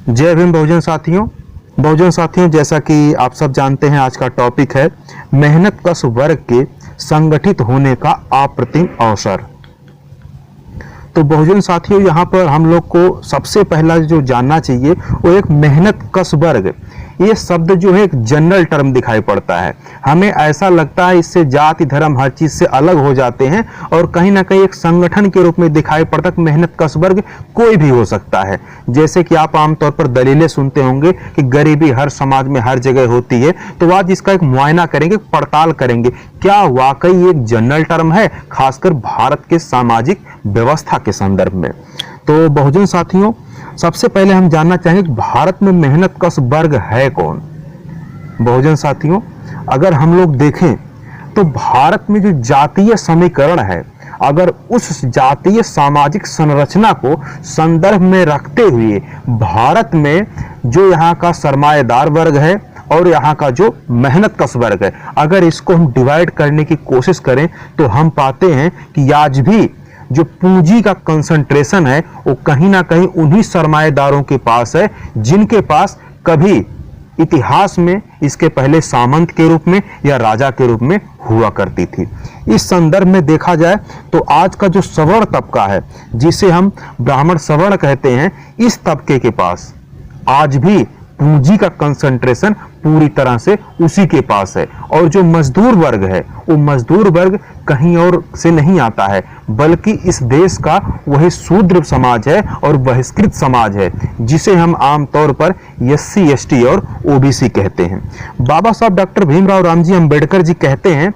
जय भीम बहुजन साथियों, जैसा कि आप सब जानते हैं, आज का टॉपिक है मेहनत कश वर्ग के संगठित होने का अप्रतिम अवसर। तो बहुजन साथियों, यहाँ पर हम लोग को सबसे पहला जो जानना चाहिए वो एक मेहनत कश वर्ग, ये शब्द जो है एक जनरल टर्म दिखाई पड़ता है। हमें ऐसा लगता है इससे जाति धर्म हर चीज से अलग हो जाते हैं और कहीं ना कहीं एक संगठन के रूप में दिखाई पड़ता है। मेहनत कश वर्ग कोई भी हो सकता है। जैसे कि आप आमतौर पर दलीलें सुनते होंगे कि गरीबी हर समाज में हर जगह होती है, तो आज इसका एक मुआयना करेंगे, पड़ताल करेंगे क्या वाकई एक जनरल टर्म है, खासकर भारत के सामाजिक व्यवस्था के संदर्भ में। तो बहुजन साथियों, सबसे पहले हम जानना चाहेंगे कि भारत में मेहनत कश वर्ग है कौन। बहुजन साथियों, अगर हम लोग देखें तो भारत में जो जातीय समीकरण है, अगर उस जातीय सामाजिक संरचना को संदर्भ में रखते हुए भारत में जो यहाँ का सरमाएदार वर्ग है और यहाँ का जो मेहनत कश वर्ग है, अगर इसको हम डिवाइड करने की कोशिश करें तो हम पाते हैं कि आज भी जो पूंजी का कंसंट्रेशन है वो कहीं ना कहीं उन्हीं सरमाएदारों के पास है जिनके पास कभी इतिहास में इसके पहले सामंत के रूप में या राजा के रूप में हुआ करती थी। इस संदर्भ में देखा जाए तो आज का जो सवर्ण तबका है, जिसे हम ब्राह्मण सवर्ण कहते हैं, इस तबके के पास आज भी पूंजी का कंसंट्रेशन पूरी तरह से उसी के पास है। और जो मजदूर वर्ग है, वो मजदूर वर्ग कहीं और से नहीं आता है, बल्कि इस देश का वही शूद्र समाज है और बहिष्कृत समाज है, जिसे हम आमतौर पर SC ST और OBC कहते हैं। बाबा साहब डॉक्टर भीमराव रामजी अम्बेडकर जी कहते हैं,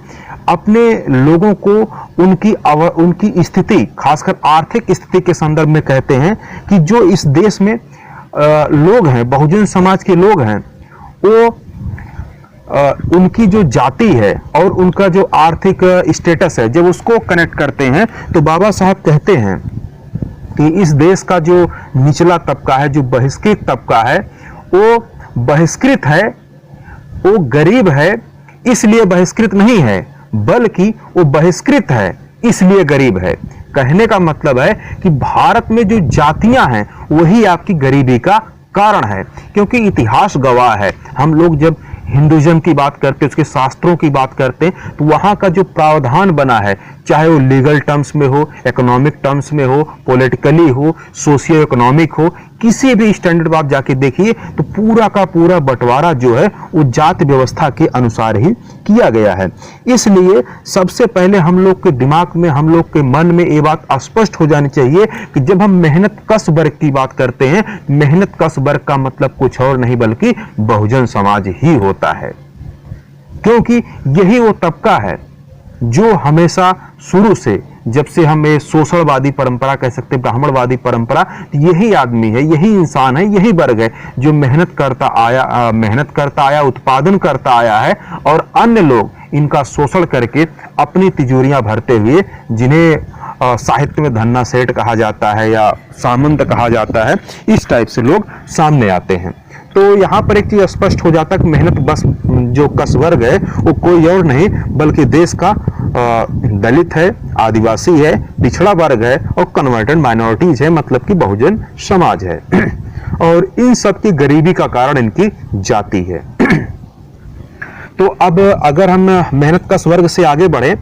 अपने लोगों को उनकी स्थिति, खासकर आर्थिक स्थिति के संदर्भ में कहते हैं कि जो इस देश में लोग हैं, बहुजन समाज के लोग हैं, वो उनकी जो जाति है और उनका जो आर्थिक स्टेटस है, जब उसको कनेक्ट करते हैं तो बाबा साहब कहते हैं कि इस देश का जो निचला तबका है, जो बहिष्कृत तबका है, वो बहिष्कृत है, वो गरीब है इसलिए बहिष्कृत नहीं है, बल्कि वो बहिष्कृत है इसलिए गरीब है। कहने का मतलब है कि भारत में जो जातियां हैं वही आपकी गरीबी का कारण है, क्योंकि इतिहास गवाह है। हम लोग जब हिंदुइज्म की बात करते हैं, उसके शास्त्रों की बात करते हैं, तो वहाँ का जो प्रावधान बना है, चाहे वो लीगल टर्म्स में हो, इकोनॉमिक टर्म्स में हो, पॉलिटिकली हो, सोशियो इकोनॉमिक हो, किसी भी स्टैंडर्ड आप जाके देखिए तो पूरा का पूरा बंटवारा जो है वो जाति व्यवस्था के अनुसार ही किया गया है। इसलिए सबसे पहले हम लोग के दिमाग में, हम लोग के मन में ये बात स्पष्ट हो जानी चाहिए कि जब हम मेहनत कश वर्ग की बात करते हैं, मेहनत कश वर्ग का मतलब कुछ और नहीं बल्कि बहुजन समाज ही होता है, क्योंकि यही वो तबका है जो हमेशा शुरू से, जब से हम ये शोषणवादी परंपरा कह सकते हैं, ब्राह्मणवादी परंपरा, यही आदमी है, यही इंसान है, यही वर्ग है जो मेहनत करता आया, उत्पादन करता आया है, और अन्य लोग इनका शोषण करके अपनी तिजोरियां भरते हुए, जिन्हें साहित्य में धन्ना सेठ कहा जाता है या सामंत कहा जाता है, इस टाइप से लोग सामने आते हैं। तो यहाँ पर एक चीज स्पष्ट हो जाता है कि मेहनत बस जो कश वर्ग है वो कोई और नहीं बल्कि देश का दलित है, आदिवासी है, पिछड़ा वर्ग है और कन्वर्टेड माइनॉरिटीज है, मतलब कि बहुजन समाज है। और इन सब की गरीबी का कारण इनकी जाति है। तो अब अगर हम मेहनत कश वर्ग से आगे बढ़े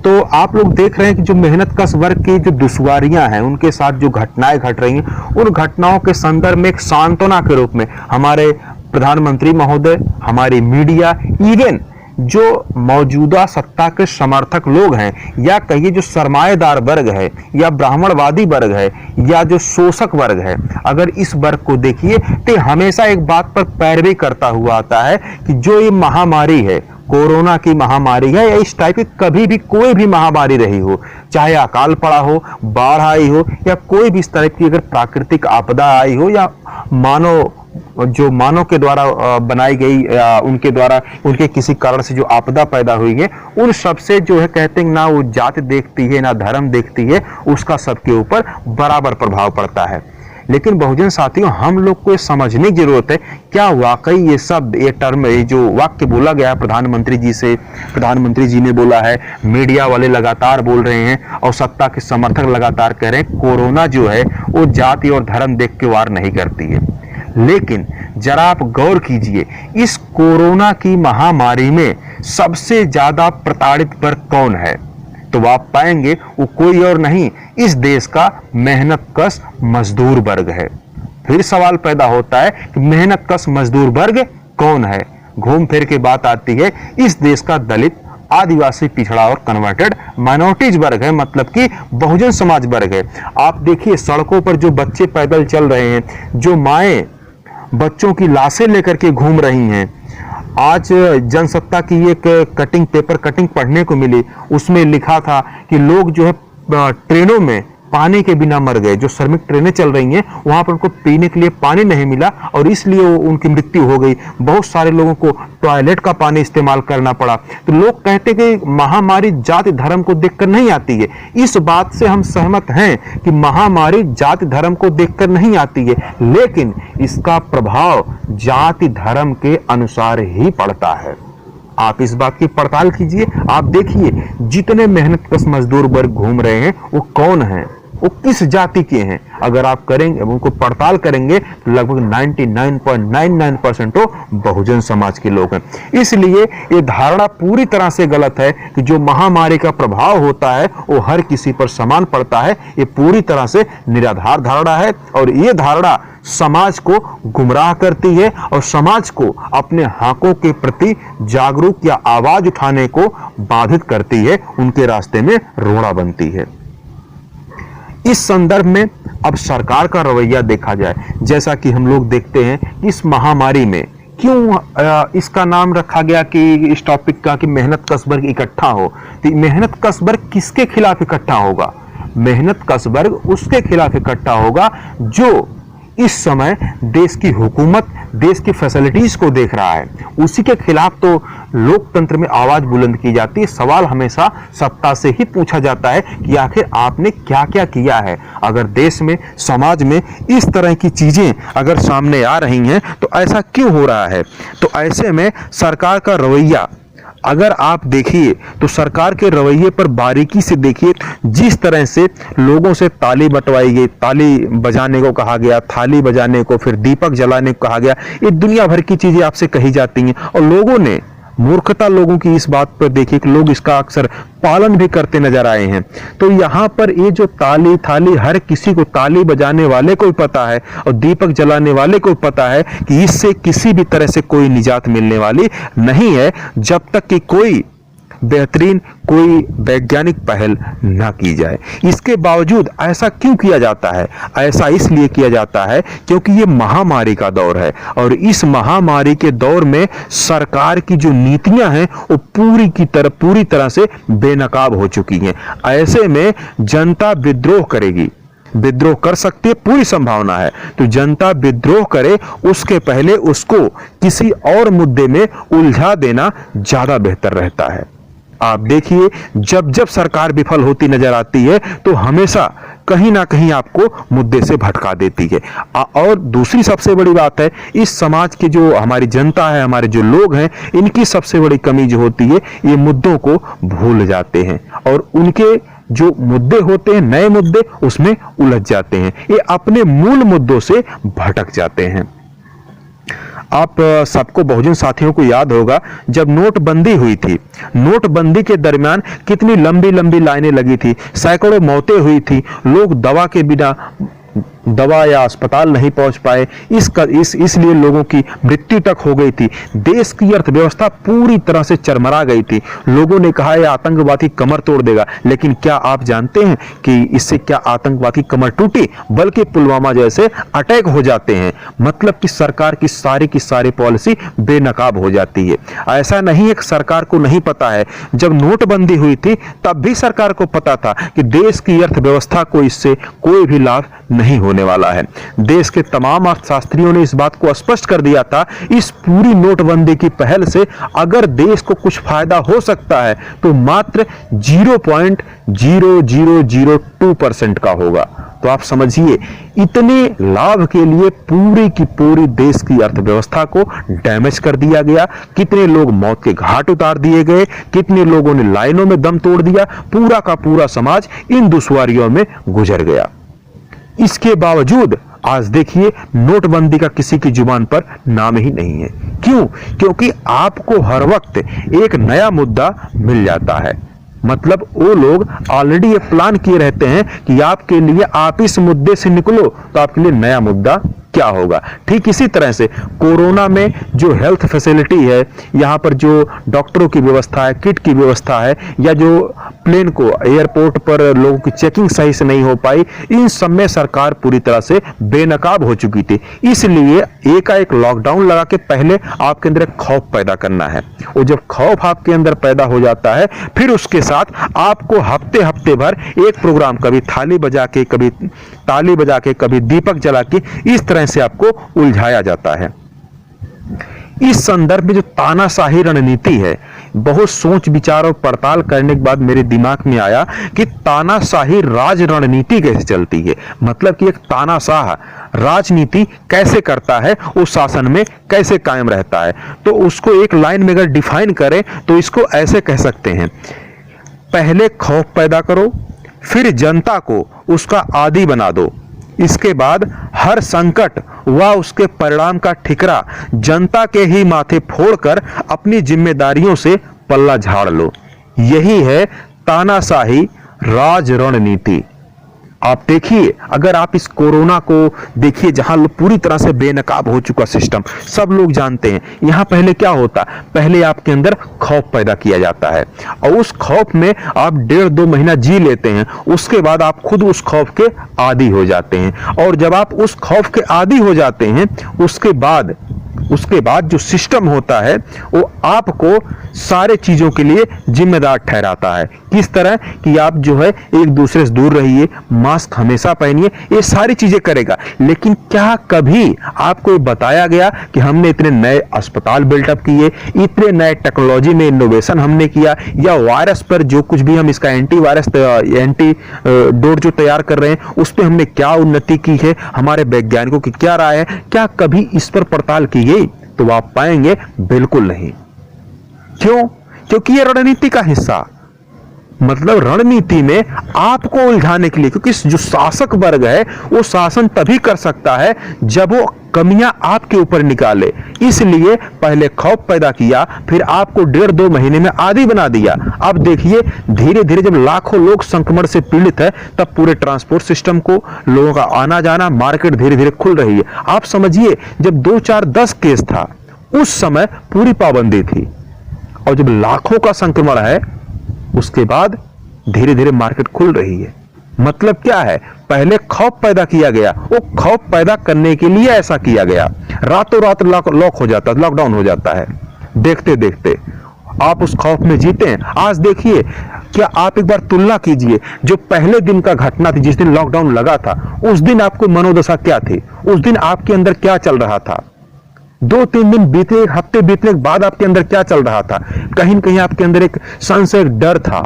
तो आप लोग देख रहे हैं कि जो मेहनत कश वर्ग की जो दुश्वारियां हैं, उनके साथ जो घटनाएं घट रही हैं, उन घटनाओं के संदर्भ में एक सांत्वना के रूप में हमारे प्रधानमंत्री महोदय, हमारी मीडिया, इवन जो मौजूदा सत्ता के समर्थक लोग हैं, या कहिए जो सरमाएदार वर्ग है, या ब्राह्मणवादी वर्ग है, या जो शोषक वर्ग है, अगर इस वर्ग को देखिए तो हमेशा एक बात पर पैरवी करता हुआ आता है कि जो ये महामारी है, कोरोना की महामारी है, या इस टाइप की कभी भी कोई भी महामारी रही हो, चाहे अकाल पड़ा हो, बाढ़ आई हो, या कोई भी इस तरह की अगर प्राकृतिक आपदा आई हो, या मानव के द्वारा बनाई गई, उनके द्वारा उनके किसी कारण से जो आपदा पैदा हुई है, उन सबसे जो है कहते हैं ना वो जाति देखती है ना धर्म देखती है, उसका सबके ऊपर बराबर प्रभाव पड़ता है। लेकिन बहुजन साथियों, हम लोग को समझने की जरूरत है, क्या वाकई ये शब्द, ये टर्म, ये जो वाक्य बोला गया है प्रधानमंत्री जी से, प्रधानमंत्री जी ने बोला है, मीडिया वाले लगातार बोल रहे हैं और सत्ता के समर्थक लगातार कह रहे हैं, कोरोना जो है वो जाति और धर्म देख के वार नहीं करती है। लेकिन जरा आप गौर कीजिए, इस कोरोना की महामारी में सबसे ज्यादा प्रताड़ित वर्ग कौन है? तो आप पाएंगे वो कोई और नहीं, इस देश का मेहनतकश मजदूर वर्ग है। फिर सवाल पैदा होता है कि मेहनतकश मजदूर वर्ग कौन है? घूम फिर के बात आती है इस देश का दलित, आदिवासी, पिछड़ा और कन्वर्टेड माइनॉरिटीज वर्ग है, मतलब कि बहुजन समाज वर्ग है। आप देखिए सड़कों पर जो बच्चे पैदल चल रहे हैं, जो माएं बच्चों की लाशें लेकर के घूम रही हैं। आज जनसत्ता की एक कटिंग, पेपर कटिंग पढ़ने को मिली, उसमें लिखा था कि लोग जो है ट्रेनों में पानी के बिना मर गए। जो श्रमिक ट्रेनें चल रही हैं वहां पर उनको पीने के लिए पानी नहीं मिला और इसलिए उनकी मृत्यु हो गई। बहुत सारे लोगों को टॉयलेट का पानी इस्तेमाल करना पड़ा। तो लोग कहते कि महामारी जाति धर्म को देखकर नहीं आती है। इस बात से हम सहमत हैं कि महामारी जाति धर्म को देखकर नहीं आती है, लेकिन इसका प्रभाव जाति धर्म के अनुसार ही पड़ता है। आप इस बात की पड़ताल कीजिए। आप देखिए जितने मेहनतकश मजदूर वर्ग घूम रहे हैं वो कौन हैं, वो किस जाति के हैं? अगर आप करेंगे, उनको पड़ताल करेंगे तो लगभग 99.99% तो बहुजन समाज के लोग हैं। इसलिए ये धारणा पूरी तरह से गलत है कि जो महामारी का प्रभाव होता है वो हर किसी पर समान पड़ता है। ये पूरी तरह से निराधार धारणा है और ये धारणा समाज को गुमराह करती है और समाज को अपने हकों के प्रति जागरूक या आवाज उठाने को बाधित करती है, उनके रास्ते में रोड़ा बनती है। इस संदर्भ में अब सरकार का रवैया देखा जाए, जैसा कि हम लोग देखते हैं इस महामारी में क्यों इसका नाम रखा गया कि इस टॉपिक का कि मेहनतकश वर्ग इकट्ठा हो। तो मेहनतकश वर्ग किसके खिलाफ इकट्ठा होगा? मेहनतकश वर्ग उसके खिलाफ इकट्ठा होगा जो इस समय देश की हुकूमत, देश की फैसिलिटीज को देख रहा है। उसी के खिलाफ तो लोकतंत्र में आवाज बुलंद की जाती है। सवाल हमेशा सत्ता से ही पूछा जाता है कि आखिर आपने क्या क्या किया है। अगर देश में, समाज में इस तरह की चीजें अगर सामने आ रही हैं तो ऐसा क्यों हो रहा है? तो ऐसे में सरकार का रवैया अगर आप देखिए तो सरकार के रवैये पर बारीकी से देखिए। जिस तरह से लोगों से ताली बंटवाई गई, ताली बजाने को कहा गया, थाली बजाने को, फिर दीपक जलाने को कहा गया, ये दुनिया भर की चीजें आपसे कही जाती हैं और लोगों ने मूर्खता लोगों की इस बात पर देखी कि लोग इसका अक्सर पालन भी करते नजर आए हैं। तो यहाँ पर ये जो ताली थाली, हर किसी को, ताली बजाने वाले को भी पता है और दीपक जलाने वाले को भी पता है कि इससे किसी भी तरह से कोई निजात मिलने वाली नहीं है जब तक कि कोई बेहतरीन, कोई वैज्ञानिक पहल ना की जाए। इसके बावजूद ऐसा क्यों किया जाता है? ऐसा इसलिए किया जाता है क्योंकि ये महामारी का दौर है और इस महामारी के दौर में सरकार की जो नीतियां हैं वो पूरी तरह से बेनकाब हो चुकी हैं। ऐसे में जनता विद्रोह करेगी, विद्रोह कर सकती है, पूरी संभावना है। तो जनता विद्रोह करे उसके पहले उसको किसी और मुद्दे में उलझा देना ज्यादा बेहतर रहता है। आप देखिए जब जब सरकार विफल होती नजर आती है तो हमेशा कहीं ना कहीं आपको मुद्दे से भटका देती है। और दूसरी सबसे बड़ी बात है, इस समाज की जो हमारी जनता है, हमारे जो लोग हैं, इनकी सबसे बड़ी कमी जो होती है, ये मुद्दों को भूल जाते हैं और उनके जो मुद्दे होते हैं, नए मुद्दे, उसमें उलझ जाते हैं। ये अपने मूल मुद्दों से भटक जाते हैं। आप सबको, बहुजन साथियों को याद होगा जब नोटबंदी हुई थी, नोटबंदी के दरमियान कितनी लंबी लंबी लाइनें लगी थी, सैकड़ों मौतें हुई थी, लोग दवा के बिना दवा या अस्पताल नहीं पहुंच पाए, इसलिए लोगों की मृत्यु तक हो गई थी। देश की अर्थव्यवस्था पूरी तरह से चरमरा गई थी। लोगों ने कहा यह आतंकवादी कमर तोड़ देगा, लेकिन क्या आप जानते हैं कि इससे क्या आतंकवादी कमर टूटी, बल्कि पुलवामा जैसे अटैक हो जाते हैं। मतलब कि सरकार की सारी पॉलिसी बेनकाब हो जाती है। ऐसा नहीं है कि सरकार को नहीं पता है, जब नोटबंदी हुई थी तब भी सरकार को पता था कि देश की अर्थव्यवस्था को इससे कोई भी लाभ नहीं होने वाला है। देश के तमाम अर्थशास्त्रियों ने इस बात को स्पष्ट कर दिया था, इस पूरी नोटबंदी की पहल से अगर देश को कुछ फायदा हो सकता है तो मात्र 0.0002% का होगा। तो आप समझिए इतने लाभ के लिए पूरी की पूरी देश की अर्थव्यवस्था को डैमेज कर दिया गया। कितने लोग मौत के घाट उतार दिए गए, कितने लोगों ने लाइनों में दम तोड़ दिया, पूरा का पूरा समाज इन दुश्वारियों में गुजर गया। इसके बावजूद आज देखिए नोटबंदी का किसी की जुबान पर नाम ही नहीं है। क्यों? क्योंकि आपको हर वक्त एक नया मुद्दा मिल जाता है। मतलब वो लोग ऑलरेडी ये प्लान किए रहते हैं कि आपके लिए, आप इस मुद्दे से निकलो तो आपके लिए नया मुद्दा क्या होगा। ठीक इसी तरह से कोरोना में जो हेल्थ फैसिलिटी है, यहाँ पर जो डॉक्टरों की व्यवस्था है, किट की व्यवस्था है, या जो प्लेन को एयरपोर्ट पर लोगों की चेकिंग सही से नहीं हो पाई, इन सब में सरकार पूरी तरह से बेनकाब हो चुकी थी। इसलिए एकाएक लॉकडाउन लगा के पहले आपके अंदर एक खौफ पैदा करना है। और जब खौफ आपके अंदर पैदा हो जाता है, फिर उसके साथ आपको हफ्ते हफ्ते भर एक प्रोग्राम, कभी थाली बजा के, कभी ताली बजा के, कभी दीपक जला के, इस तरह से आपको उलझाया जाता है। इस संदर्भ में जो तानाशाही रणनीति है, बहुत सोच विचार और पड़ताल करने के बाद मेरे दिमाग में आया कि तानाशाही राज रणनीति कैसे चलती है। मतलब कि एक तानाशाह राजनीति कैसे करता है, वो शासन में कैसे कायम रहता है। तो उसको एक लाइन में अगर डिफाइन करें तो इसको ऐसे कह सकते हैं, पहले खौफ पैदा करो, फिर जनता को उसका आदी बना दो, इसके बाद हर संकट व उसके परिणाम का ठिकरा जनता के ही माथे फोड़कर अपनी जिम्मेदारियों से पल्ला झाड़ लो। यही है तानाशाही राज रणनीति। आप देखिए, अगर आप इस कोरोना को देखिए, जहां पूरी तरह से बेनकाब हो चुका सिस्टम, सब लोग जानते हैं। यहां पहले क्या होता, पहले आपके अंदर खौफ पैदा किया जाता है और उस खौफ में आप 1.5-2 महीना जी लेते हैं। उसके बाद आप खुद उस खौफ के आदी हो जाते हैं और जब आप उस खौफ के आदी हो जाते हैं, उसके बाद जो सिस्टम होता है वो आपको सारे चीजों के लिए जिम्मेदार ठहराता है। किस तरह कि आप जो है एक दूसरे से दूर रहिए, मास्क हमेशा पहनिए, ये सारी चीजें करेगा। लेकिन क्या कभी आपको बताया गया कि हमने इतने नए अस्पताल बिल्टअप किए, इतने नए टेक्नोलॉजी में इनोवेशन हमने किया, या वायरस पर जो कुछ भी हम इसका एंटीडोट जो तैयार कर रहे हैं उस पर हमने क्या उन्नति की है, हमारे वैज्ञानिकों की क्या राय है, क्या कभी इस पर पड़ताल की गई? तो आप पाएंगे बिल्कुल नहीं। क्यों? क्योंकि ये रणनीति का हिस्सा, मतलब रणनीति में आपको उलझाने के लिए, क्योंकि जो शासक वर्ग है वो शासन तभी कर सकता है जब वो कमियां आपके ऊपर निकाले। इसलिए पहले खौफ पैदा किया, फिर आपको 1.5-2 महीने में आदी बना दिया। अब देखिए धीरे धीरे जब लाखों लोग संक्रमण से पीड़ित है, तब पूरे ट्रांसपोर्ट सिस्टम को, लोगों का आना जाना, मार्केट धीरे धीरे खुल रही है। आप समझिए, जब 2, 4, 10 केस था उस समय पूरी पाबंदी थी, और जब लाखों का संक्रमण है उसके बाद धीरे धीरे मार्केट खुल रही है। मतलब क्या है, पहले खौफ पैदा किया गया, वो खौफ पैदा करने के लिए ऐसा किया गया। रातों रात लॉक हो जाता, लॉकडाउन हो जाता है। देखते देखते आप उस खौफ में जीते हैं। आज देखिए, क्या आप एक बार तुलना कीजिए, जो पहले दिन का घटना थी, जिस दिन लॉकडाउन लगा था, उस दिन आपको मनोदशा क्या थी, उस दिन आपके अंदर क्या चल रहा था। 2-3 दिन बीते, एक हफ्ते बीतने के बाद आपके अंदर क्या चल रहा था। कहीं न कहीं आपके अंदर एक संशय, एक डर था।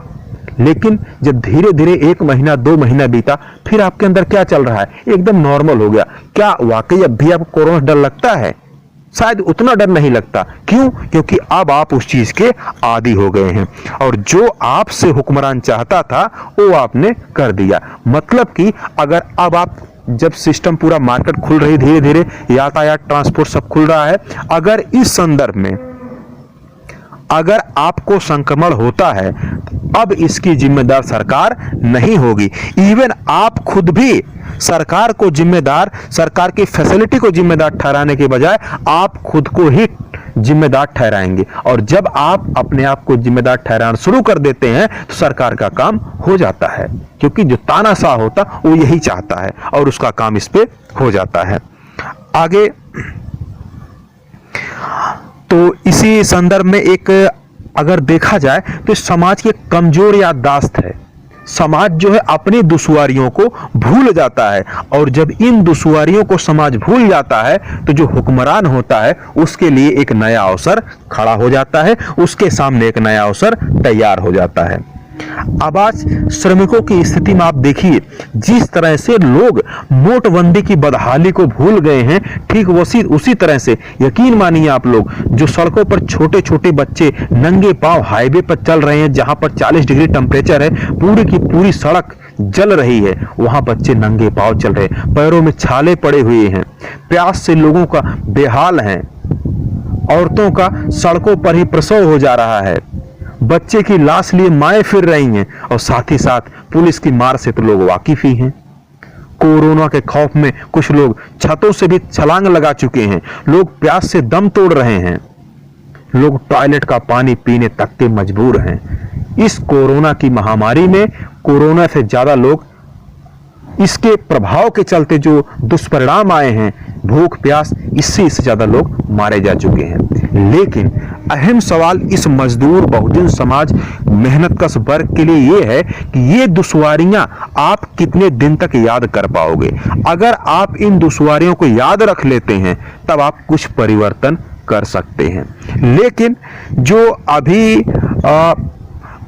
लेकिन जब धीरे धीरे 1 महीना 2 महीना बीता, फिर आपके अंदर क्या चल रहा है, एकदम नॉर्मल हो गया। क्या वाकई अब भी आपको कोरोना डर लगता है? शायद उतना डर नहीं लगता। क्यों? क्योंकि अब आप उस चीज के आदी हो गए हैं और जो आपसे हुक्मरान चाहता था वो आपने कर दिया। मतलब कि अगर अब आप, जब सिस्टम पूरा मार्केट खुल रही, धीरे धीरे यातायात, ट्रांसपोर्ट सब खुल रहा है, अगर इस संदर्भ में अगर आपको संक्रमण होता है, अब इसकी जिम्मेदार सरकार नहीं होगी। इवन आप खुद भी सरकार को जिम्मेदार, सरकार की फैसिलिटी को जिम्मेदार ठहराने के बजाय आप खुद को ही जिम्मेदार ठहराएंगे। और जब आप अपने आप को जिम्मेदार ठहराना शुरू कर देते हैं तो सरकार का काम हो जाता है, क्योंकि जो तानाशाह होता वो यही चाहता है और उसका काम इस पे हो जाता है। आगे तो इसी संदर्भ में एक अगर देखा जाए तो समाज की कमजोर याददाश्त है। समाज जो है अपनी दुश्वारियों को भूल जाता है, और जब इन दुश्वारियों को समाज भूल जाता है तो जो हुक्मरान होता है उसके लिए एक नया अवसर खड़ा हो जाता है, उसके सामने एक नया अवसर तैयार हो जाता है। अब आज श्रमिकों की स्थिति में आप देखिए, जिस तरह से लोग नोटबंदी की बदहाली को भूल गए हैं, ठीक उसी तरह से यकीन मानिए आप लोग, जो सड़कों पर छोटे छोटे बच्चे नंगे पांव हाईवे पर चल रहे हैं, जहां पर 40 डिग्री टेम्परेचर है, पूरी की पूरी सड़क जल रही है, वहां बच्चे नंगे पांव चल रहे, पैरों में छाले पड़े हुए हैं, प्यास से लोगों का बेहाल है, औरतों का सड़कों पर ही प्रसव हो जा रहा है, बच्चे की लाश लिए माएं फिर रही हैं, और साथ ही साथ पुलिस की मार से तो लोग वाकिफ ही हैं। कोरोना के खौफ में कुछ लोग छतों से भी छलांग लगा चुके हैं, लोग प्यास से दम तोड़ रहे हैं, लोग टॉयलेट का पानी पीने तक के मजबूर हैं। इस कोरोना की महामारी में कोरोना से ज्यादा लोग, इसके प्रभाव के चलते जो दुष्परिणाम आए हैं, भूख प्यास, इससे ज्यादा लोग मारे जा चुके हैं। लेकिन अहम सवाल इस मजदूर बहुजन समाज मेहनतकश वर्ग के लिए यह है कि ये दुश्वारियां आप कितने दिन तक याद कर पाओगे। अगर आप इन दुश्वारियों को याद रख लेते हैं तब आप कुछ परिवर्तन कर सकते हैं। लेकिन जो अभी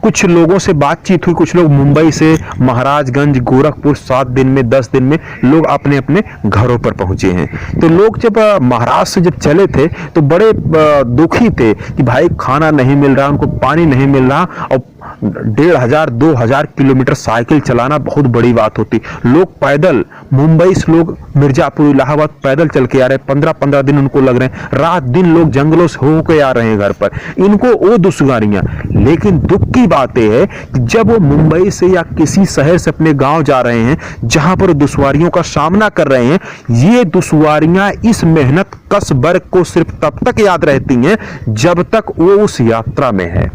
कुछ लोगों से बातचीत हुई, कुछ लोग मुंबई से महाराजगंज, गोरखपुर 7 दिन में 10 दिन में लोग अपने अपने घरों पर पहुंचे हैं। तो लोग जब महाराष्ट्र से जब चले थे तो बड़े दुखी थे कि भाई खाना नहीं मिल रहा, उनको पानी नहीं मिल रहा, और 1500-2000 किलोमीटर साइकिल चलाना बहुत बड़ी बात होती। लोग पैदल, मुंबई से लोग मिर्जापुर, इलाहाबाद पैदल चल के आ रहे हैं, 15-15 दिन उनको लग रहे हैं, रात दिन लोग जंगलों से होके आ रहे हैं घर पर, इनको वो दुश्वारियां। लेकिन दुख की बात यह है कि जब वो मुंबई से या किसी शहर से अपने गांव जा रहे हैं जहां पर दुश्वारियों का सामना कर रहे हैं, ये दुश्वारियां इस मेहनत कश वर्ग को सिर्फ तब तक याद रहती हैं जब तक वो उस यात्रा में है।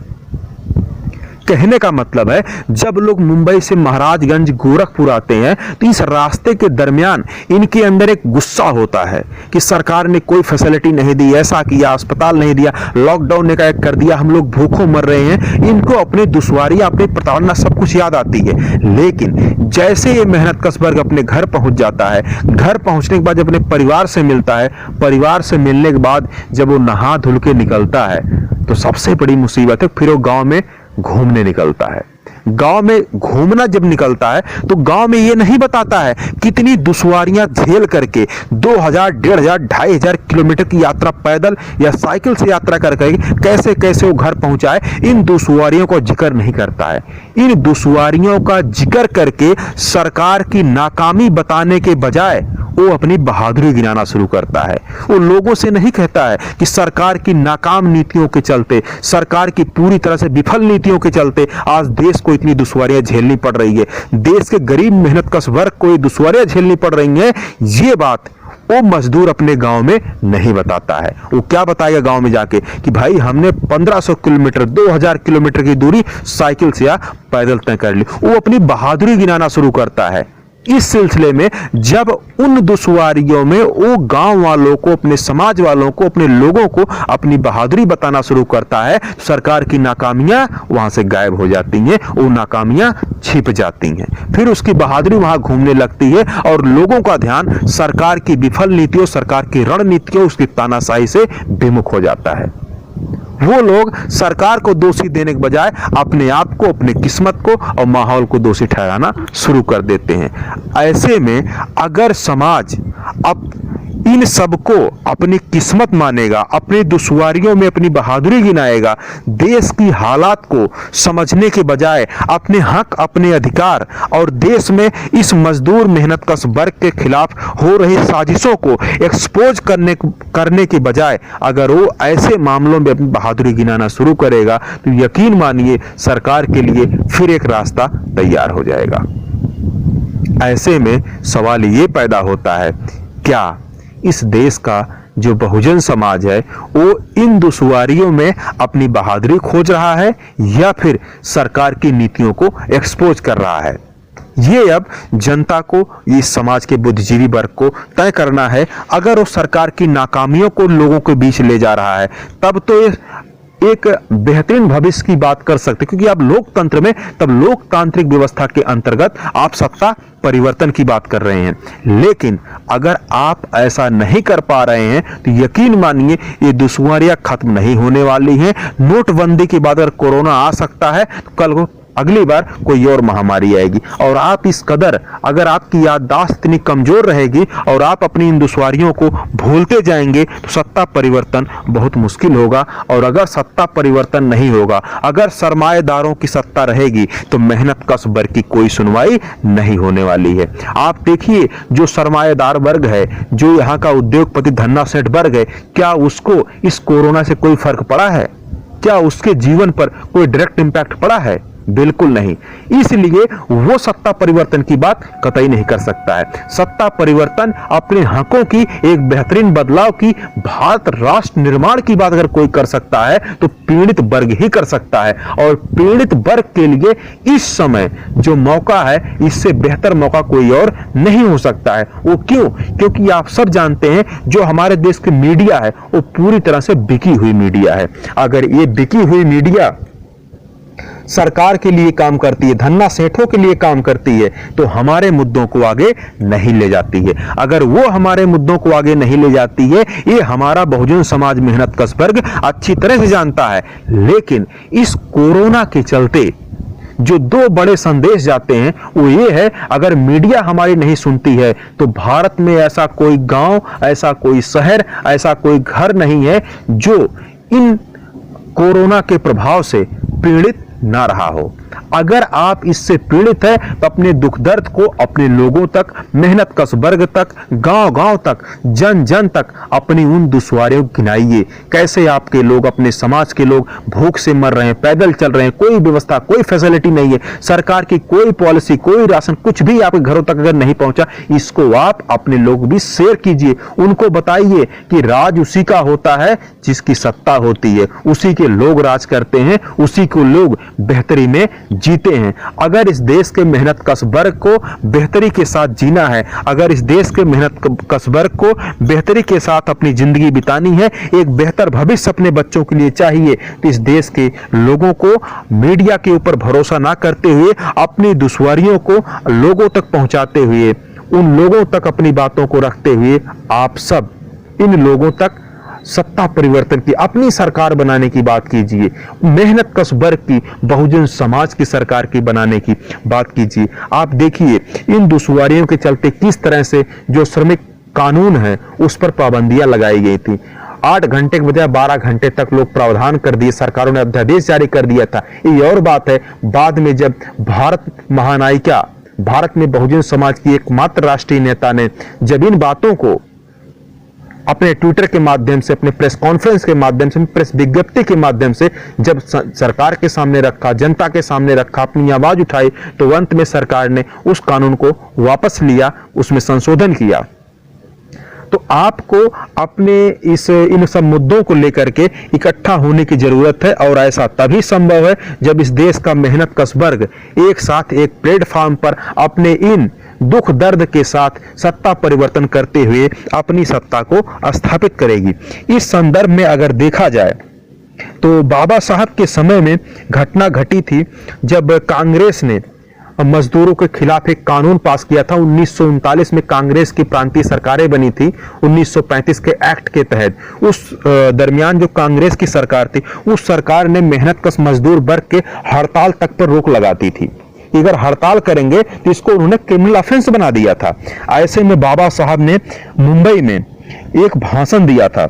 कहने का मतलब है, जब लोग मुंबई से महाराजगंज, गोरखपुर आते हैं तो इस रास्ते के दरमियान इनके अंदर एक गुस्सा होता है कि सरकार ने कोई फैसिलिटी नहीं दी, ऐसा किया, अस्पताल नहीं दिया, लॉकडाउन ने क्या कर दिया, हम लोग भूखों मर रहे हैं। इनको अपने दुश्वारियां, अपनी प्रताड़ना सब कुछ याद आती है। लेकिन जैसे ये मेहनतकश वर्ग अपने घर पहुंच जाता है, घर पहुंचने के बाद जब अपने परिवार से मिलता है, परिवार से मिलने के बाद जब वो नहा धुल के निकलता है तो सबसे बड़ी मुसीबत है, फिर वो गांव में घूमने निकलता है। गांव में घूमना जब निकलता है तो गांव में ये नहीं बताता है कितनी दुश्वारियां झेल करके 2000, 1500, 2500 किलोमीटर की यात्रा पैदल या साइकिल से यात्रा करके कैसे कैसे वो घर पहुंचाए। इन दुश्वारियों को जिक्र नहीं करता है। इन दुश्वारियों का जिक्र करके सरकार की नाकामी बताने के बजाय वो अपनी बहादुरी गिनाना शुरू करता है। वो लोगों से नहीं कहता है कि सरकार की नाकाम नीतियों के चलते, सरकार की पूरी तरह से विफल नीतियों के चलते आज देश को इतनी दुश्वारियां झेलनी पड़ रही है, देश के गरीब मेहनतकश वर्ग को ये दुश्वारियां झेलनी पड़ रही हैं। ये बात वो मजदूर अपने गांव में नहीं बताता है। वो क्या बताएगा गांव में जाके कि भाई हमने 1500 किलोमीटर, 2000 किलोमीटर की दूरी साइकिल से या पैदल तय कर ली। वो अपनी बहादुरी गिनाना शुरू करता है। इस सिलसिले में जब उन दुश्वारियों में वो गांव वालों को, अपने समाज वालों को, अपने लोगों को अपनी बहादुरी बताना शुरू करता है, सरकार की नाकामियां वहां से गायब हो जाती हैं, वो नाकामियां छिप जाती हैं। फिर उसकी बहादुरी वहां घूमने लगती है और लोगों का ध्यान सरकार की विफल नीतियों, सरकार की रणनीतियों, उसकी तानाशाही से विमुख हो जाता है। वो लोग सरकार को दोषी देने के बजाय अपने आप को, अपनी किस्मत को और माहौल को दोषी ठहराना शुरू कर देते हैं। ऐसे में अगर समाज अब इन सबको अपनी किस्मत मानेगा, अपनी दुश्वारियों में अपनी बहादुरी गिनाएगा, देश की हालात को समझने के बजाय अपने हक, अपने अधिकार और देश में इस मजदूर मेहनतकश वर्ग के खिलाफ हो रही साजिशों को एक्सपोज करने के बजाय अगर वो ऐसे मामलों में अपनी बहादुरी गिनाना शुरू करेगा तो यकीन मानिए सरकार के लिए फिर एक रास्ता तैयार हो जाएगा। ऐसे में सवाल ये पैदा होता है, क्या इस देश का जो बहुजन समाज है वो इन दुश्वारियों में अपनी बहादुरी खोज रहा है या फिर सरकार की नीतियों को एक्सपोज कर रहा है? ये अब जनता को, इस समाज के बुद्धिजीवी वर्ग को तय करना है। अगर वो सरकार की नाकामियों को लोगों के बीच ले जा रहा है तब तो एक बेहतरीन भविष्य की बात कर सकते, क्योंकि आप लोकतंत्र में, तब लोकतांत्रिक व्यवस्था के अंतर्गत आप सत्ता परिवर्तन की बात कर रहे हैं। लेकिन अगर आप ऐसा नहीं कर पा रहे हैं तो यकीन मानिए ये दुश्वारियां खत्म नहीं होने वाली हैं। नोटबंदी के बाद अगर कोरोना आ सकता है तो कल को अगली बार कोई और महामारी आएगी। और आप इस कदर, अगर आपकी याददाश्त इतनी कमजोर रहेगी और आप अपनी इन दुश्वारियों को भूलते जाएंगे तो सत्ता परिवर्तन बहुत मुश्किल होगा। और अगर सत्ता परिवर्तन नहीं होगा, अगर सरमाएदारों की सत्ता रहेगी, तो मेहनत कश वर्ग की कोई सुनवाई नहीं होने वाली है। आप देखिए, जो सरमाएदार वर्ग है, जो यहाँ का उद्योगपति धन्ना सेठ वर्ग है, क्या उसको इस कोरोना से कोई फर्क पड़ा है? क्या उसके जीवन पर कोई डायरेक्ट इंपैक्ट पड़ा है? बिल्कुल नहीं। इसलिए वो सत्ता परिवर्तन की बात कतई नहीं कर सकता है। सत्ता परिवर्तन अपने हकों की एक बेहतरीन बदलाव की, भारत राष्ट्र निर्माण की बात अगर कोई कर सकता है तो पीड़ित वर्ग ही कर सकता है। और पीड़ित वर्ग के लिए इस समय जो मौका है, इससे बेहतर मौका कोई और नहीं हो सकता है। वो क्यों? क्योंकि आप सब जानते हैं, जो हमारे देश की मीडिया है वो पूरी तरह से बिकी हुई मीडिया है। अगर ये बिकी हुई मीडिया सरकार के लिए काम करती है, धन्ना सेठों के लिए काम करती है, तो हमारे मुद्दों को आगे नहीं ले जाती है। अगर वो हमारे मुद्दों को आगे नहीं ले जाती है, ये हमारा बहुजन समाज मेहनत कश वर्ग अच्छी तरह से जानता है। लेकिन इस कोरोना के चलते जो दो बड़े संदेश जाते हैं वो ये है, अगर मीडिया हमारी नहीं सुनती है तो भारत में ऐसा कोई गांव, ऐसा कोई शहर, ऐसा कोई घर नहीं है जो इन कोरोना के प्रभाव से पीड़ित ना रहा हो। अगर आप इससे पीड़ित है तो अपने दुख दर्द को अपने लोगों तक, मेहनत कश वर्ग तक, गांव-गांव तक, जन जन तक अपनी उन दुश्वारियों को गिनाइए। कैसे आपके लोग, अपने समाज के लोग भूख से मर रहे हैं, पैदल चल रहे हैं, कोई व्यवस्था, कोई फैसिलिटी नहीं है, सरकार की कोई पॉलिसी, कोई राशन, कुछ भी आपके घरों तक अगर नहीं पहुंचा, इसको आप अपने लोग भी शेयर कीजिए। उनको बताइए कि राज उसी का होता है जिसकी सत्ता होती है, उसी के लोग राज करते हैं, उसी को लोग बेहतरी में जीते हैं। अगर इस देश के मेहनत कश वर्ग को बेहतरी के साथ जीना है, अगर इस देश के मेहनत कश वर्ग को बेहतरी के साथ अपनी जिंदगी बितानी है, एक बेहतर भविष्य अपने बच्चों के लिए चाहिए, तो इस देश के लोगों को मीडिया के ऊपर भरोसा ना करते हुए अपनी दुश्वारियों को लोगों तक पहुंचाते हुए, उन लोगों तक अपनी बातों को रखते हुए आप सब इन लोगों तक सत्ता परिवर्तन की, अपनी सरकार बनाने की बात कीजिए। मेहनत कश वर्ग की, बहुजन समाज की सरकार की बनाने की बात कीजिए। आप देखिए, इन दुश्वारियों के चलते किस तरह से जो श्रमिक कानून है उस पर पाबंदियां लगाई गई थी। 8 घंटे के बजाय 12 घंटे तक लोग प्रावधान कर दिए, सरकारों ने अध्यादेश जारी कर दिया था। ये और बात है, बाद में जब भारत महानायिका, भारत में बहुजन समाज की एकमात्र राष्ट्रीय नेता ने जब इन बातों को अपने ट्विटर के माध्यम से, अपने प्रेस कॉन्फ्रेंस के माध्यम से, प्रेस विज्ञप्ति के माध्यम से जब सरकार के सामने रखा, जनता के सामने रखा, अपनी आवाज उठाई, तो अंत में सरकार ने उस कानून को वापस लिया, उसमें संशोधन किया। तो आपको अपने इन सब मुद्दों को लेकर के इकट्ठा होने की जरूरत है। और ऐसा तभी संभव है जब इस देश का मेहनत कश वर्ग एक साथ एक प्लेटफॉर्म पर अपने इन दुख दर्द के साथ सत्ता परिवर्तन करते हुए अपनी सत्ता को स्थापित करेगी। इस संदर्भ में अगर देखा जाए तो बाबा साहब के समय में घटना घटी थी जब कांग्रेस ने मजदूरों के खिलाफ एक कानून पास किया था। 1939 में कांग्रेस की प्रांतीय सरकारें बनी थी 1935 के एक्ट के तहत। उस दरमियान जो कांग्रेस की सरकार थी, उस सरकार ने मेहनत कश मजदूर वर्ग के हड़ताल तक पर रोक लगाती थी। अगर हड़ताल करेंगे तो इसको उन्होंने क्रिमिनल ऑफेंस बना दिया था। ऐसे में बाबा साहब ने मुंबई में एक भाषण दिया था।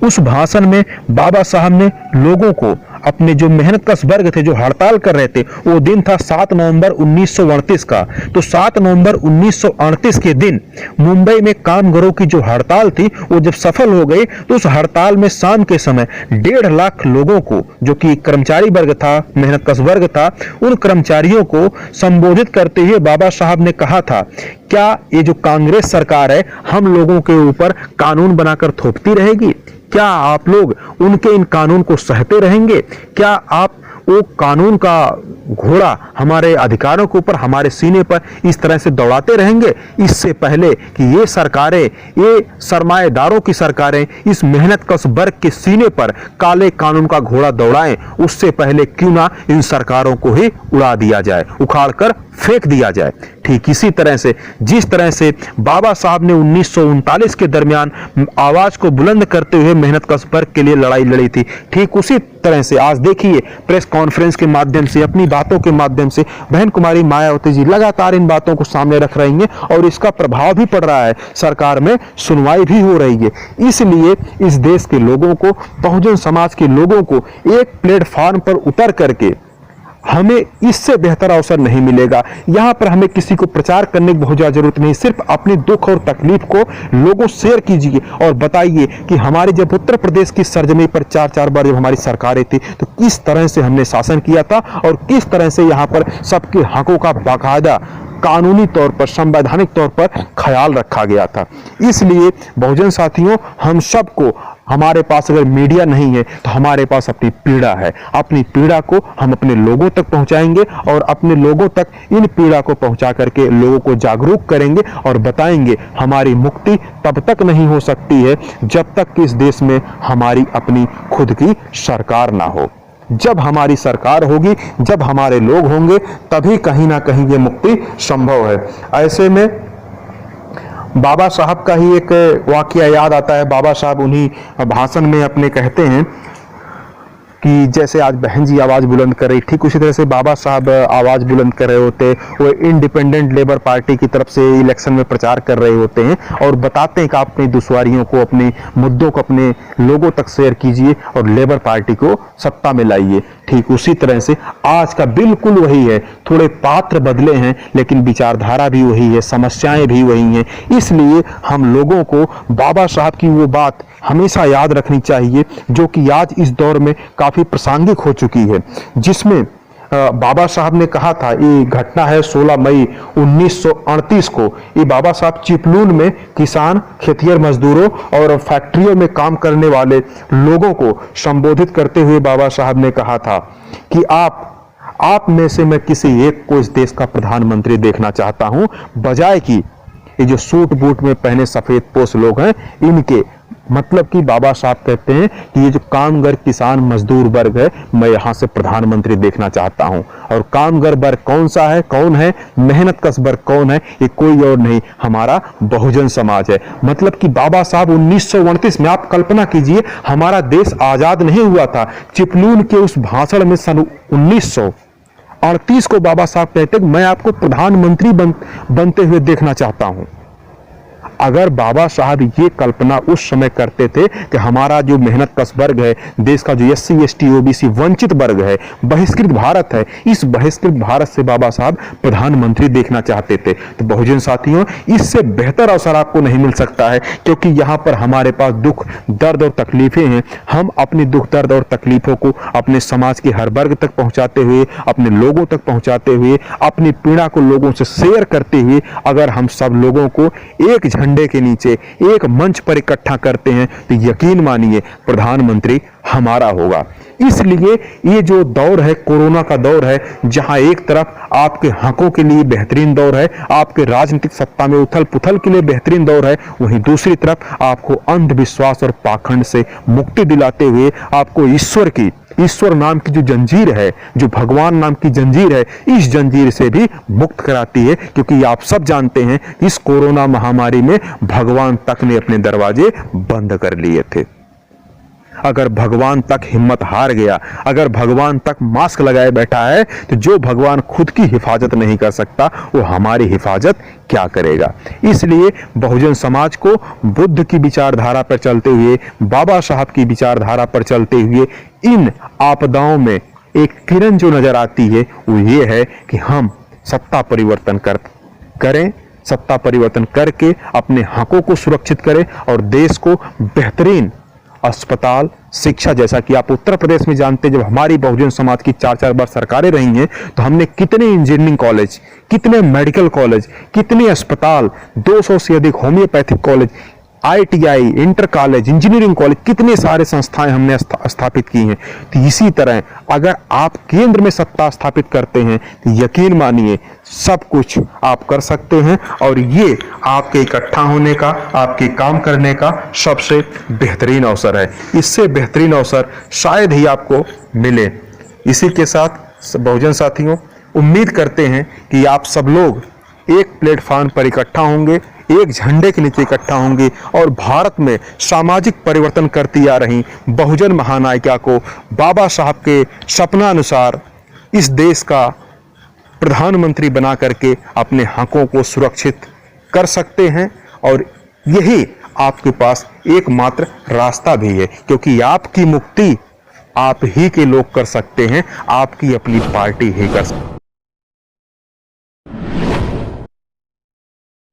उस भाषण में बाबा साहब ने लोगों को, अपने जो मेहनत कश वर्ग थे जो हड़ताल कर रहे थे, वो दिन था 7 नवंबर 1938 का। तो 7 नवंबर 1938 के दिन मुंबई में कामगारों की जो हड़ताल थी वो जब सफल हो गई, तो उस हड़ताल में शाम के समय 1.5 लाख लोगों को, जो कि कर्मचारी वर्ग था, मेहनत कश वर्ग था, उन कर्मचारियों को संबोधित करते हुए बाबा साहब ने कहा था, क्या ये जो कांग्रेस सरकार है हम लोगों के ऊपर कानून बनाकर थोपती रहेगी? क्या आप लोग उनके इन कानून को सहते रहेंगे? क्या आप वो कानून का घोड़ा हमारे अधिकारों के ऊपर, हमारे सीने पर इस तरह से दौड़ाते रहेंगे? इससे पहले कि ये सरकारें, ये सरमाएदारों की सरकारें इस मेहनत कश वर्ग के सीने पर काले कानून का घोड़ा दौड़ाएं, उससे पहले क्यों ना इन सरकारों को ही उड़ा दिया जाए, उखाड़ कर फेंक दिया जाए। ठीक इसी तरह से जिस तरह से बाबा साहब ने 1939 के दरमियान आवाज को बुलंद करते हुए मेहनत कश वर्ग के लिए लड़ाई लड़ी थी, ठीक उसी तरह से आज देखिए प्रेस कॉन्फ्रेंस के माध्यम से, अपनी बातों के माध्यम से बहन कुमारी मायावती जी लगातार इन बातों को सामने रख रही हैं और इसका प्रभाव भी पड़ रहा है, सरकार में सुनवाई भी हो रही है। इसलिए इस देश के लोगों को, बहुजन समाज के लोगों को एक प्लेटफॉर्म पर उतर करके हमें इससे बेहतर अवसर नहीं मिलेगा। यहां पर हमें किसी को प्रचार करने की बहुत ज्यादा जरूरत नहीं, सिर्फ अपनी दुख और तकलीफ को लोगों शेयर कीजिए और बताइए कि हमारे जब उत्तर प्रदेश की सरजमी पर 4-4 बार जब हमारी सरकारें थी तो किस तरह से हमने शासन किया था और किस तरह से यहां पर सबके हकों का बाकायदा कानूनी तौर पर, संवैधानिक तौर पर ख्याल रखा गया था। इसलिए बहुजन साथियों, हम सबको, हमारे पास अगर मीडिया नहीं है तो हमारे पास अपनी पीड़ा है। अपनी पीड़ा को हम अपने लोगों तक पहुंचाएंगे और अपने लोगों तक इन पीड़ा को पहुंचा करके लोगों को जागरूक करेंगे और बताएंगे हमारी मुक्ति तब तक नहीं हो सकती है जब तक कि इस देश में हमारी अपनी खुद की सरकार ना हो। जब हमारी सरकार होगी, जब हमारे लोग होंगे, तभी कहीं ना कहीं ये मुक्ति संभव है। ऐसे में बाबा साहब का ही एक वाकया याद आता है। बाबा साहब उन्हीं भाषण में अपने कहते हैं कि जैसे आज बहन जी आवाज बुलंद कर रही, ठीक उसी तरह से बाबा साहब आवाज बुलंद कर रहे होते, वो इंडिपेंडेंट लेबर पार्टी की तरफ से इलेक्शन में प्रचार कर रहे होते हैं और बताते हैं कि आप अपनी दुश्वारियों को, अपने मुद्दों को अपने लोगों तक शेयर कीजिए और लेबर पार्टी को सत्ता में लाइए। ठीक उसी तरह से आज का बिल्कुल वही है, थोड़े पात्र बदले हैं लेकिन विचारधारा भी वही है, समस्याएं भी वही हैं। इसलिए हम लोगों को बाबा साहब की वो बात हमेशा याद रखनी चाहिए जो कि आज इस दौर में काफी प्रासंगिक हो चुकी है, जिसमें बाबा साहब ने कहा था, ये घटना है 16 मई 1938 को, ये बाबा साहब चिपलून में किसान, खेतिहर मजदूरों और फैक्ट्रियों में काम करने वाले लोगों को संबोधित करते हुए बाबा साहब ने कहा था कि आप में से मैं किसी एक को इस देश का प्रधानमंत्री देखना चाहता हूं, बजाय कि ये जो सूट बूट में पहने सफेद पोश लोग हैं इनके। मतलब कि बाबा साहब कहते हैं कि ये जो कामगर, किसान, मजदूर वर्ग है, मैं यहां से प्रधानमंत्री देखना चाहता हूं। और कामगर वर्ग कौन सा है, कौन है, मेहनत कश वर्ग कौन है, ये कोई और नहीं, हमारा बहुजन समाज है। मतलब कि बाबा साहब 1929 में, आप कल्पना कीजिए, हमारा देश आजाद नहीं हुआ था, चिपलून के उस भाषण में सन 1938 को बाबा साहब कहते हैं मैं आपको प्रधानमंत्री बनते हुए देखना चाहता हूं। अगर बाबा साहब ये कल्पना उस समय करते थे कि हमारा जो मेहनत कश वर्ग है, देश का जो SC ST OBC वंचित वर्ग है, बहिष्कृत भारत है, इस बहिष्कृत भारत से बाबा साहब प्रधानमंत्री देखना चाहते थे, तो बहुजन साथियों, इससे बेहतर अवसर आपको नहीं मिल सकता है, क्योंकि यहां पर हमारे पास दुख, दर्द और तकलीफें हैं। हम अपनी दुख, दर्द और तकलीफों को अपने समाज के हर वर्ग तक पहुंचाते हुए, अपने लोगों तक पहुंचाते हुए, अपनी पीड़ा को लोगों से शेयर करते हुए, अगर हम सब लोगों को एक झंडे के नीचे, एक मंच पर इकट्ठा करते हैं तो यकीन मानिए प्रधानमंत्री हमारा होगा। इसलिए ये जो दौर है, कोरोना का दौर है, जहां एक तरफ आपके हकों के लिए बेहतरीन दौर है, आपके राजनीतिक सत्ता में उथल पुथल के लिए बेहतरीन दौर है, वहीं दूसरी तरफ आपको अंधविश्वास और पाखंड से मुक्ति दिलाते हुए आपको ईश्वर नाम की जो जंजीर है, जो भगवान नाम की जंजीर है, इस जंजीर से भी मुक्त कराती है। क्योंकि आप सब जानते हैं इस कोरोना महामारी में भगवान तक ने अपने दरवाजे बंद कर लिए थे। अगर भगवान तक हिम्मत हार गया, अगर भगवान तक मास्क लगाए बैठा है, तो जो भगवान खुद की हिफाजत नहीं कर सकता वो हमारी हिफाजत क्या करेगा। इसलिए बहुजन समाज को बुद्ध की विचारधारा पर चलते हुए, बाबा साहब की विचारधारा पर चलते हुए, इन आपदाओं में एक किरण जो नजर आती है वो ये है कि हम सत्ता परिवर्तन करें, सत्ता परिवर्तन करके अपने हकों को सुरक्षित करें और देश को बेहतरीन अस्पताल, शिक्षा, जैसा कि आप उत्तर प्रदेश में जानते हैं, जब हमारी बहुजन समाज की 4-4 बार सरकारें रही हैं तो हमने कितने इंजीनियरिंग कॉलेज, कितने मेडिकल कॉलेज, कितने अस्पताल, 200 से अधिक homeopathic college, ITI, inter college, engineering college, कितने सारे संस्थाएं हमने स्थापित की हैं। तो इसी तरह अगर आप केंद्र में सत्ता स्थापित करते हैं तो यकीन मानिए सब कुछ आप कर सकते हैं और ये आपके इकट्ठा होने का, आपके काम करने का सबसे बेहतरीन अवसर है। इससे बेहतरीन अवसर शायद ही आपको मिले। इसी के साथ बहुजन साथियों, उम्मीद करते हैं कि आप सब लोग एक प्लेटफॉर्म पर इकट्ठा होंगे, एक झंडे के नीचे इकट्ठा होंगे और भारत में सामाजिक परिवर्तन करती आ रही बहुजन महानायिका को बाबा साहब के सपना अनुसार इस देश का प्रधानमंत्री बना करके अपने हकों को सुरक्षित कर सकते हैं। और यही आपके पास एकमात्र रास्ता भी है, क्योंकि आपकी मुक्ति आप ही के लोग कर सकते हैं, आपकी अपनी पार्टी ही कर सकते हैं।